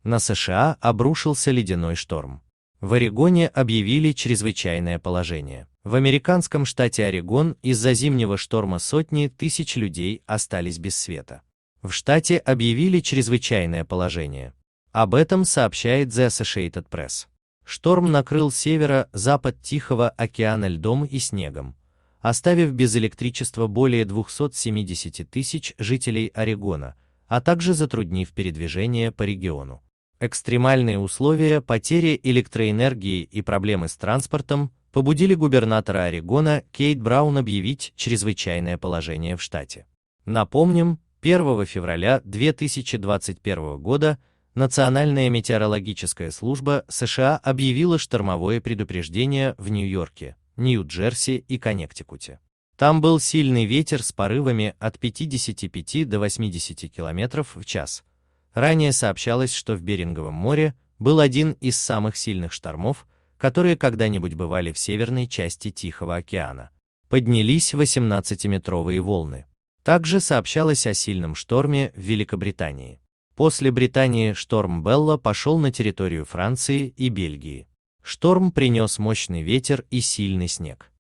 На США обрушился ледяной шторм. В Орегоне объявили чрезвычайное положение. В американском штате Орегон из-за зимнего шторма сотни тысяч людей остались без света. В штате объявили чрезвычайное положение. Об этом сообщает The Associated Press. Шторм накрыл северо-запад Тихого океана льдом и снегом, оставив без электричества более 270 тысяч жителей Орегона, а также затруднив передвижение по региону. Экстремальные условия, потери электроэнергии и проблемы с транспортом побудили губернатора Орегона Кейт Браун объявить чрезвычайное положение в штате. Напомним, 1 февраля 2021 года Национальная метеорологическая служба США объявила штормовое предупреждение в Нью-Йорке, Нью-Джерси и Коннектикуте. Там был сильный ветер с порывами от 55 до 80 км в час. Ранее сообщалось, что в Беринговом море был один из самых сильных штормов, которые когда-нибудь бывали в северной части Тихого океана. Поднялись 18-метровые волны. Также сообщалось о сильном шторме в Великобритании. После Британии шторм Белла пошел на территорию Франции и Бельгии. Шторм принес мощный ветер и сильный снег.